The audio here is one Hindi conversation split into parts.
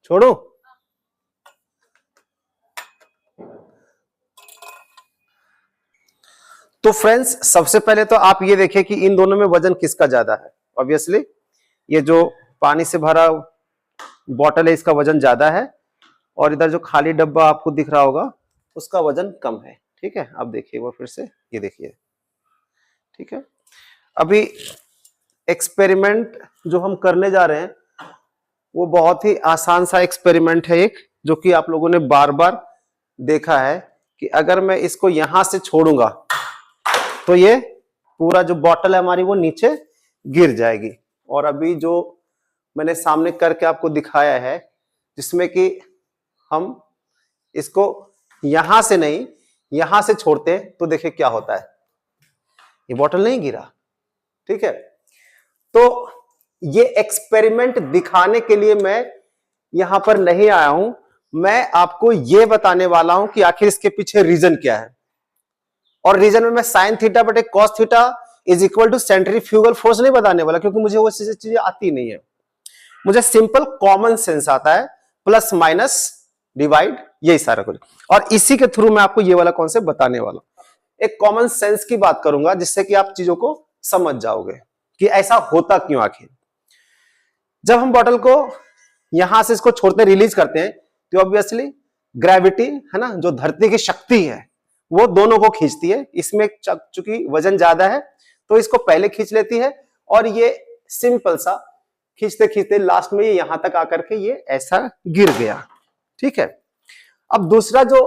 छोड़ू? तो फ्रेंड्स, सबसे पहले तो आप ये देखें कि इन दोनों में वजन किसका ज्यादा है। ऑब्वियसली ये जो पानी से भरा बॉटल है इसका वजन ज्यादा है, और इधर जो खाली डब्बा आपको दिख रहा होगा उसका वजन कम है। ठीक है, अब देखिए वो फिर से, ये देखिए। ठीक है, अभी एक्सपेरिमेंट जो हम करने जा रहे हैं वो बहुत ही आसान सा एक्सपेरिमेंट है एक, जो कि आप लोगों ने बार बार देखा है कि अगर मैं इसको यहां से छोड़ूंगा तो ये पूरा जो बॉटल है हमारी वो नीचे गिर जाएगी। और अभी जो मैंने सामने करके आपको दिखाया है, जिसमें कि हम इसको यहां से नहीं यहां से छोड़ते हैं, तो देखिए क्या होता है, ये बॉटल नहीं गिरा। ठीक है, तो ये एक्सपेरिमेंट दिखाने के लिए मैं यहां पर नहीं आया हूं, मैं आपको ये बताने वाला हूं कि आखिर इसके पीछे रीजन क्या है। और रीजन में मैं साइन थीटा बटे cos theta is equal to centrifugal force नहीं बताने वाला, क्योंकि मुझे वो चीजें आती नहीं है। मुझे सिंपल कॉमन सेंस आता है, प्लस माइनस डिवाइड, यही सारा कुछ। और इसी के थ्रू मैं आपको ये वाला कॉन्सेप्ट बताने वाला हूं। एक कॉमन सेंस की बात करूंगा जिससे कि आप चीजों को समझ जाओगे कि ऐसा होता क्यों आखिर। जब हम बॉटल को यहां से इसको छोड़ते रिलीज करते हैं तो ऑब्वियसली ग्रेविटी है ना, जो धरती की शक्ति है वो दोनों को खींचती है। इसमें चूंकि वजन ज्यादा है तो इसको पहले खींच लेती है, और ये सिंपल सा खींचते खींचते लास्ट में ये यहां तक आकर के ये ऐसा गिर गया। ठीक है, अब दूसरा जो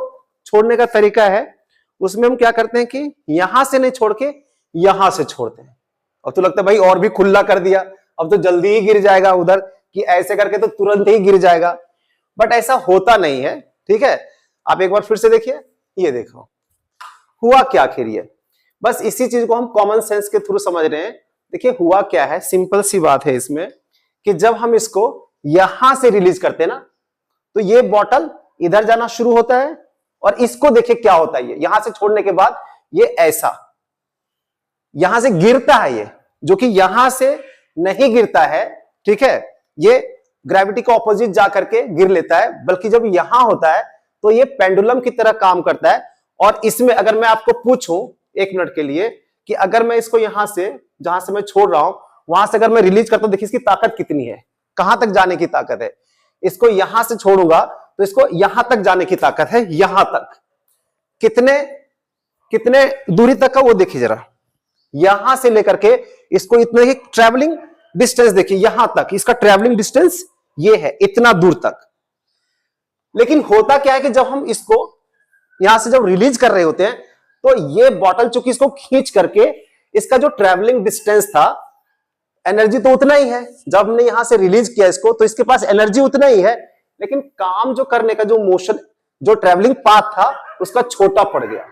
छोड़ने का तरीका है उसमें हम क्या करते हैं कि यहां से नहीं छोड़ के यहां से छोड़ते हैं। अब तो लगता है भाई और भी खुला कर दिया, अब तो जल्दी ही गिर जाएगा उधर, कि ऐसे करके तो तुरंत ही गिर जाएगा, बट ऐसा होता नहीं है। ठीक है, आप एक बार फिर से देखिए, ये देखो हुआ क्या आखिर। ये बस इसी चीज को हम कॉमन सेंस के थ्रू समझ रहे हैं। देखिए हुआ क्या है, सिंपल सी बात है इसमें कि जब हम इसको यहां से रिलीज करते हैं ना, तो ये बॉटल इधर जाना शुरू होता है, और इसको देखिए क्या होता है, ये यहां से छोड़ने के बाद ये ऐसा यहां से गिरता है, ये जो कि यहां से नहीं गिरता है। ठीक है, ये ग्रेविटी के ऑपोजिट जाकर के गिर लेता है, बल्कि जब यहां होता है तो ये पेंडुलम की तरह काम करता है। और इसमें अगर मैं आपको पूछूं एक मिनट के लिए कि अगर मैं इसको यहां से, जहां से मैं छोड़ रहा हूं वहां से अगर मैं रिलीज करता हूं, देखिए इसकी ताकत कितनी है, कहां तक जाने की ताकत है। इसको यहां से छोड़ूंगा तो इसको यहां तक जाने की ताकत है, यहां तक। कितने कितने दूरी तक का वो देखिए जरा, यहां से लेकर के इसको इतने ही ट्रैवलिंग डिस्टेंस देखिए, यहां तक इसका ट्रैवलिंग डिस्टेंस ये है, इतना दूर तक। लेकिन होता क्या है कि जब हम इसको यहां से जब रिलीज कर रहे होते हैं तो ये बॉटल चूंकि इसको खींच करके इसका जो ट्रैवलिंग डिस्टेंस था, एनर्जी तो उतना ही है। जब हमने यहां से रिलीज किया इसको तो इसके पास एनर्जी उतना ही है, लेकिन काम जो करने का जो मोशन, जो ट्रैवलिंग पाथ था उसका छोटा पड़ गया,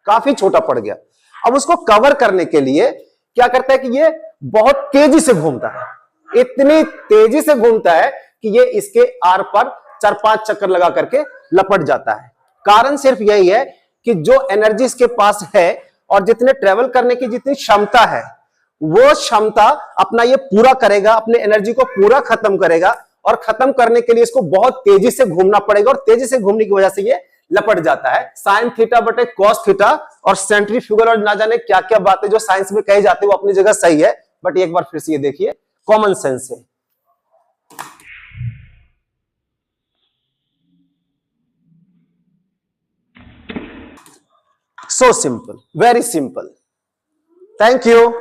काफी छोटा पड़ गया। अब उसको कवर करने के लिए क्या करता है कि ये बहुत तेजी से घूमता है, इतनी तेजी से घूमता है कि ये इसके आर पर 4-5 चक्कर लगा करके लपट जाता है। कारण सिर्फ यही है कि जो एनर्जी इसके पास है और जितने ट्रेवल करने की जितनी क्षमता है, वो क्षमता अपना ये पूरा करेगा, अपने एनर्जी को पूरा खत्म करेगा, और खत्म करने के लिए इसको बहुत तेजी से घूमना पड़ेगा, और तेजी से घूमने की वजह से ये लपट जाता है। साइन थीटा बटे कॉस थीटा और सेंट्रीफ्यूगल और ना जाने क्या क्या बातें जो साइंस में कही जाती है वो अपनी जगह सही है, बट एक बार फिर से ये देखिए कॉमन सेंस है। So simple, very simple. Thank you.